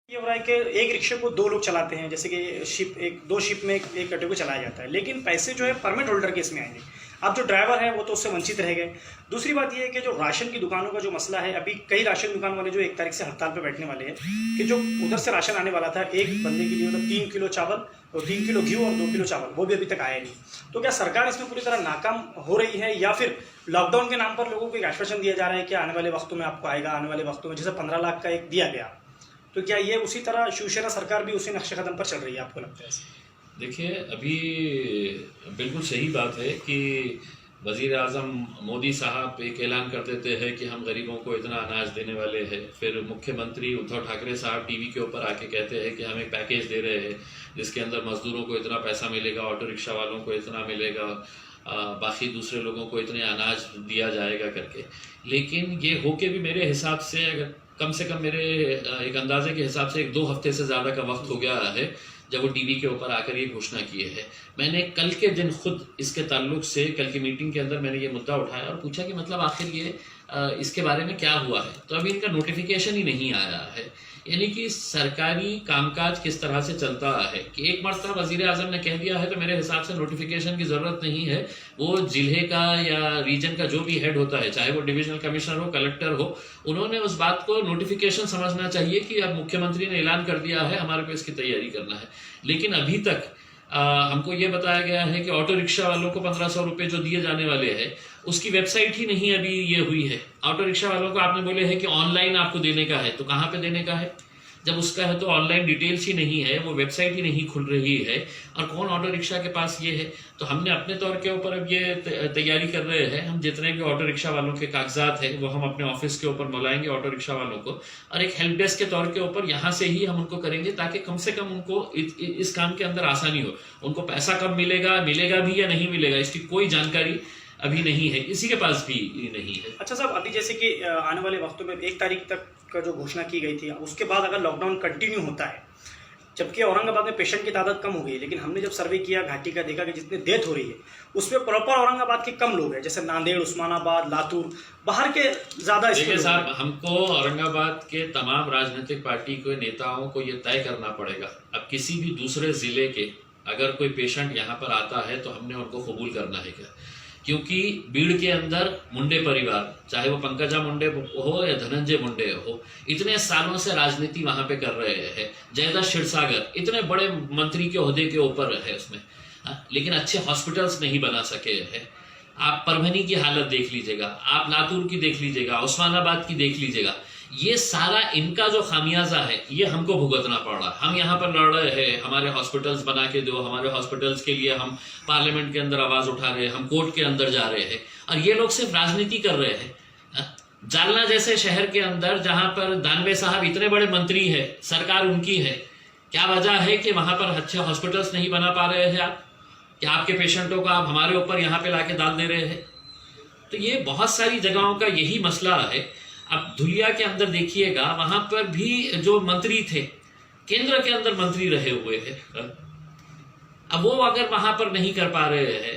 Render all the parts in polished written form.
ये हो रहा है कि एक रिक्शे को दो लोग चलाते हैं, जैसे कि दो शिप में एक ऑटो को चलाया जाता है, लेकिन पैसे जो है परमिट होल्डर के इसमें आएंगे। अब जो ड्राइवर है वो तो उससे वंचित रह गए। दूसरी बात ये है कि जो राशन की दुकानों का जो मसला है, अभी कई राशन दुकान वाले जो 1 तारीख से हड़ताल पर बैठने वाले हैं कि जो उधर से राशन आने वाला था एक बंदे के लिए, मतलब 3 किलो चावल और 3 किलो घी और 2 किलो चावल, वो भी अभी तक आया नहीं। तो क्या सरकार इसमें पूरी तरह नाकाम हो रही है, या फिर लॉकडाउन के नाम पर लोगों को एक आश्वासन दिया जा रहा है कि आने वाले वक्तों में आपको आएगा, आने वाले वक्तों में, जैसे 15 लाख का एक दिया गया, तो क्या ये उसी तरह शिवसेना सरकार भी उसी नक्शे कदम पर चल रही है, आपको लगता है? देखिए, अभी बिल्कुल सही बात है कि वज़ीर आज़म मोदी साहब एक ऐलान कर देते हैं कि हम गरीबों को इतना अनाज देने वाले हैं। फिर मुख्यमंत्री उद्धव ठाकरे साहब टीवी के ऊपर आके कहते हैं कि हम एक पैकेज दे रहे हैं जिसके अंदर मजदूरों को इतना पैसा मिलेगा, ऑटो रिक्शा वालों को इतना मिलेगा, बाकी दूसरे लोगों को इतने अनाज दिया जाएगा करके। लेकिन ये होके भी मेरे हिसाब से, अगर कम से कम मेरे एक अंदाजे के हिसाब से 1-2 हफ्ते से ज़्यादा का वक्त हो गया है जब वो टीवी के ऊपर आकर ये घोषणा किए हैं। मैंने कल के दिन खुद इसके ताल्लुक से, कल की मीटिंग के अंदर मैंने ये मुद्दा उठाया और पूछा कि मतलब आखिर ये इसके बारे में क्या हुआ है। तो अभी इनका नोटिफिकेशन ही नहीं आया है, यानी कि सरकारी कामकाज किस तरह से चलता है कि एक मरतबा वज़ीर आज़म ने कह दिया है तो मेरे हिसाब से नोटिफिकेशन की ज़रूरत नहीं है। वो जिले का या रीजन का जो भी हेड होता है, चाहे वो डिविजनल कमिश्नर हो, कलेक्टर हो, उन्होंने उस बात को नोटिफिकेशन समझना चाहिए कि अब मुख्यमंत्री ने ऐलान कर दिया है, हमारे को इसकी तैयारी करना है। लेकिन अभी तक हमको ये बताया गया है कि ऑटो रिक्शा वालों को 1500 रुपये जो दिए जाने वाले हैं उसकी वेबसाइट ही नहीं अभी ये हुई है। ऑटो रिक्शा वालों को आपने बोले हैं कि ऑनलाइन आपको देने का है, तो कहाँ पे देने का है? जब उसका है तो ऑनलाइन डिटेल्स ही नहीं है, वो वेबसाइट ही नहीं खुल रही है, और कौन ऑटो रिक्शा के पास ये है। तो हमने अपने तौर के ऊपर अब ये तैयारी कर रहे हैं, हम जितने भी ऑटो रिक्शा वालों के कागजात हैं वो हम अपने ऑफिस के ऊपर बुलाएंगे ऑटो रिक्शा वालों को, और एक हेल्प डेस्क के तौर के ऊपर यहाँ से ही हम उनको करेंगे ताकि कम से कम उनको इस काम के अंदर आसानी हो। उनको पैसा कब मिलेगा भी या नहीं मिलेगा, इसकी कोई जानकारी अभी नहीं है, किसी के पास भी नहीं है। अच्छा साहब, अभी जैसे कि आने वाले वक्तों में 1 तारीख तक का जो घोषणा की गई थी, उसके बाद अगर लॉकडाउन कंटिन्यू होता है, जबकि औरंगाबाद में पेशेंट की तादाद कम हो गई, लेकिन हमने जब सर्वे किया घाटी का, देखा कि जितनी डेथ हो रही है उसमें प्रॉपर औरंगाबाद के कम लोग हैं, जैसे नांदेड़, उस्मानाबाद, लातूर, बाहर के ज्यादा। देखिए साहब, हमको औरंगाबाद के तमाम राजनीतिक पार्टी के नेताओं को ये तय करना पड़ेगा। अब किसी भी दूसरे जिले के अगर कोई पेशेंट यहाँ पर आता है तो हमने उनको कबूल करना है क्या? क्योंकि बीड़ के अंदर मुंडे परिवार, चाहे वो पंकजा मुंडे हो या धनंजय मुंडे हो, इतने सालों से राजनीति वहां पे कर रहे हैं। जयदा क्षीरसागर इतने बड़े मंत्री के ओहदे के ऊपर है उसमें, लेकिन अच्छे हॉस्पिटल्स नहीं बना सके हैं। आप परभनी की हालत देख लीजिएगा, आप लातूर की देख लीजिएगा, उस्मानाबाद की देख लीजिएगा। ये सारा इनका जो खामियाजा है ये हमको भुगतना पड़ रहा है। हम यहाँ पर लड़ रहे हैं, हमारे हॉस्पिटल्स बना के दो, हमारे हॉस्पिटल्स के लिए हम पार्लियामेंट के अंदर आवाज उठा रहे हैं, हम कोर्ट के अंदर जा रहे हैं, और ये लोग सिर्फ राजनीति कर रहे हैं। जालना जैसे शहर के अंदर जहां पर दानवे साहब इतने बड़े मंत्री है, सरकार उनकी है, क्या वजह है कि वहां पर अच्छे हॉस्पिटल्स नहीं बना पा रहे हैं आप? क्या आपके पेशेंटों को आप हमारे ऊपर यहाँ पे लाके डाल दे रहे हैं? तो ये बहुत सारी जगहों का यही मसला है। अब धुलिया के अंदर देखिएगा, वहां पर भी जो मंत्री थे, केंद्र के अंदर मंत्री रहे हुए हैं, अब वो अगर वहां पर नहीं कर पा रहे हैं,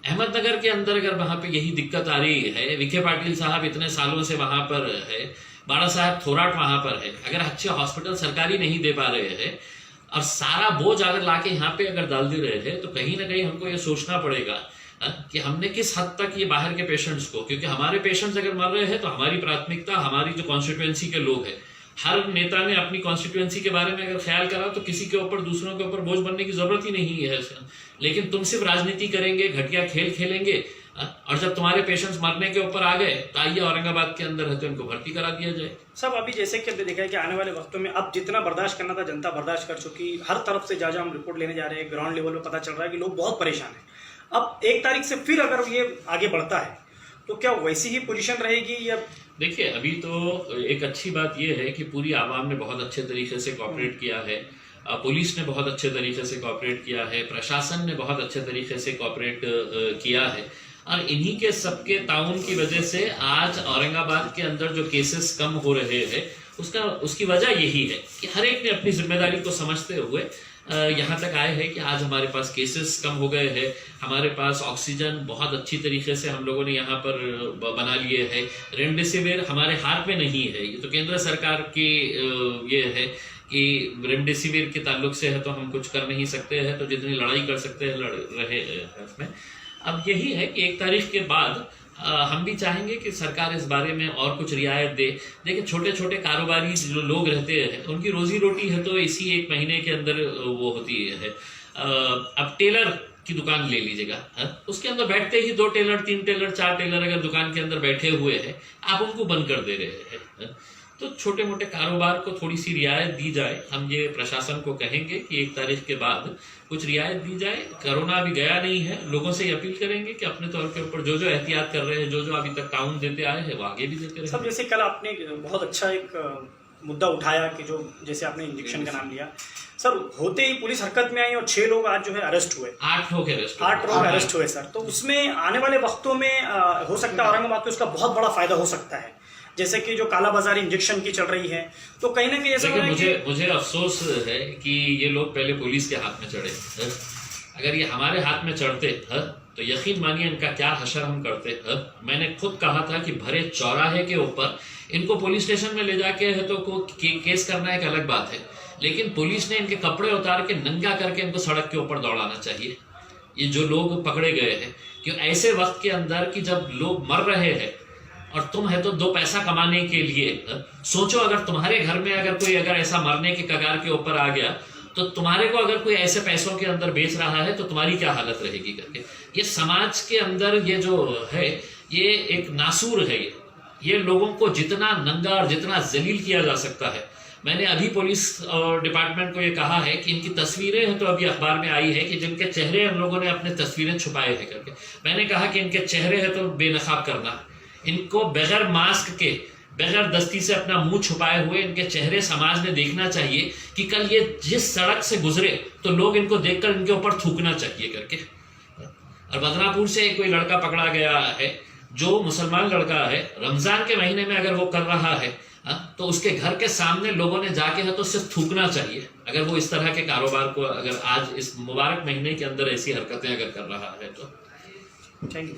अहमदनगर के अंदर अगर वहां पे यही दिक्कत आ रही है, विखे पाटिल साहब इतने सालों से वहां पर है, बाड़ा साहब थोराट वहां पर है, अगर अच्छे हॉस्पिटल सरकारी नहीं दे पा रहे हैं और सारा बोझ अगर लाके यहाँ पे अगर डाल दे रहे हैं, तो कहीं ना कहीं हमको ये सोचना पड़ेगा कि हमने किस हद तक ये बाहर के पेशेंट्स को, क्योंकि हमारे पेशेंट्स अगर मर रहे हैं तो हमारी प्राथमिकता हमारी जो कॉन्स्टिट्यूएंसी के लोग हैं, हर नेता ने अपनी कॉन्स्टिट्यूएंसी के बारे में अगर ख्याल करा तो किसी के ऊपर, दूसरों के ऊपर बोझ बनने की जरूरत ही नहीं है। लेकिन तुम सिर्फ राजनीति करेंगे, घटिया खेल खेलेंगे, और जब तुम्हारे पेशेंट्स मरने के ऊपर आ गए तो आइए औरंगाबाद के अंदर है तो इनको भर्ती करा दिया जाए। सब अभी जैसे कि हमने देखा है कि आने वाले वक्तों में अब जितना बर्दाश्त करना था जनता बर्दाश्त कर चुकी, हर तरफ से जहाँ हम रिपोर्ट लेने जा रहे हैं, ग्राउंड लेवल पर पता चल रहा है कि लोग बहुत परेशान हैं। अब 1 तारीख से फिर अगर ये आगे बढ़ता है तो क्या वैसी ही पोजीशन रहेगी, या? देखिए, अभी तो एक अच्छी बात यह है कि पूरी आवाम ने बहुत अच्छे तरीके से कोऑपरेट किया है, पुलिस ने बहुत अच्छे तरीके से कोऑपरेट किया है, प्रशासन ने बहुत अच्छे तरीके से कोऑपरेट किया है, और इन्हीं के सबके ताउन की वजह से आज औरंगाबाद के अंदर जो केसेस कम हो रहे हैं उसकी वजह यही है कि हर एक ने अपनी जिम्मेदारी को समझते हुए यहाँ तक आए हैं कि आज हमारे पास केसेस कम हो गए हैं, हमारे पास ऑक्सीजन बहुत अच्छी तरीके से हम लोगों ने यहाँ पर बना लिए है। रेमडेसिविर हमारे हाथ में नहीं है, ये तो केंद्र सरकार की ये है कि रेमडेसिविर के ताल्लुक से है तो हम कुछ कर नहीं सकते हैं, तो जितनी लड़ाई कर सकते हैं लड़ रहे हैं उसमें। अब यही है कि 1 तारीख के बाद हम भी चाहेंगे कि सरकार इस बारे में और कुछ रियायत दे। देखिए छोटे छोटे कारोबारी जो लोग रहते हैं उनकी रोजी रोटी है तो इसी 1 महीने के अंदर वो होती है। अब टेलर की दुकान ले लीजिएगा, उसके अंदर बैठते ही 2 टेलर 3 टेलर 4 टेलर अगर दुकान के अंदर बैठे हुए हैं, आप उनको बंद कर दे रहे हैं। तो छोटे मोटे कारोबार को थोड़ी सी रियायत दी जाए। हम ये प्रशासन को कहेंगे कि 1 तारीख के बाद कुछ रियायत दी जाए। कोरोना अभी गया नहीं है, लोगों से अपील करेंगे कि अपने तौर के ऊपर जो जो एहतियात कर रहे हैं, जो जो अभी तक ताउन देते आए हैं वो आगे भी देते रहे। सब जैसे कल आपने बहुत अच्छा एक मुद्दा उठाया कि जो जैसे आपने इंजेक्शन का नाम लिया, सर होते ही पुलिस हरकत में आई और 6 लोग आज जो है अरेस्ट हुए, 8 लोग अरेस्ट 8 लोग अरेस्ट हुए सर। तो उसमें आने वाले वक्तों में हो सकता है औरंगाबाद को उसका बहुत बड़ा फायदा हो सकता है, जैसे कि जो कालाबाजारी इंजेक्शन की चल रही है, तो कहीं ना कहीं ऐसा मुझे अफसोस है कि ये लोग पहले पुलिस के हाथ में चढ़े। अगर ये हमारे हाथ में चढ़ते तो यकीन मानिए इनका क्या हशर हम करते। मैंने खुद कहा था कि भरे चौराहे के ऊपर इनको पुलिस स्टेशन में ले जाके है तो केस करना एक अलग बात है, लेकिन पुलिस ने इनके कपड़े उतार के नंगा करके इनको सड़क के ऊपर दौड़ाना चाहिए। ये जो लोग पकड़े गए हैं, क्यों ऐसे वक्त के अंदर कि जब लोग मर रहे हैं और तुम है तो 2 पैसा कमाने के लिए सोचो, अगर तुम्हारे घर में अगर ऐसा मरने के कगार के ऊपर आ गया तो तुम्हारे को अगर कोई ऐसे पैसों के अंदर बेच रहा है तो तुम्हारी क्या हालत रहेगी करके। ये समाज के अंदर ये जो है ये एक नासूर है। ये लोगों को जितना नंगा और जितना जलील किया जा सकता है। मैंने अभी पुलिस डिपार्टमेंट को ये कहा है कि इनकी तस्वीरें हैं तो अभी अखबार में आई है कि जिनके चेहरे हम लोगों ने अपने तस्वीरें छुपाए हैं करके, मैंने कहा कि इनके चेहरे हैं तो बेनकाब करना, इनको बगैर मास्क के बगैर दस्ती से अपना मुंह छुपाए हुए इनके चेहरे समाज ने देखना चाहिए कि कल ये जिस सड़क से गुजरे तो लोग इनको देखकर इनके ऊपर थूकना चाहिए करके। और बदनापुर से कोई लड़का पकड़ा गया है जो मुसलमान लड़का है, रमजान के महीने में अगर वो कर रहा है तो उसके घर के सामने लोगों ने जाके है तो उससे थूकना चाहिए। अगर वो इस तरह के कारोबार को अगर आज इस मुबारक महीने के अंदर ऐसी हरकतें अगर कर रहा है तो। Thank you.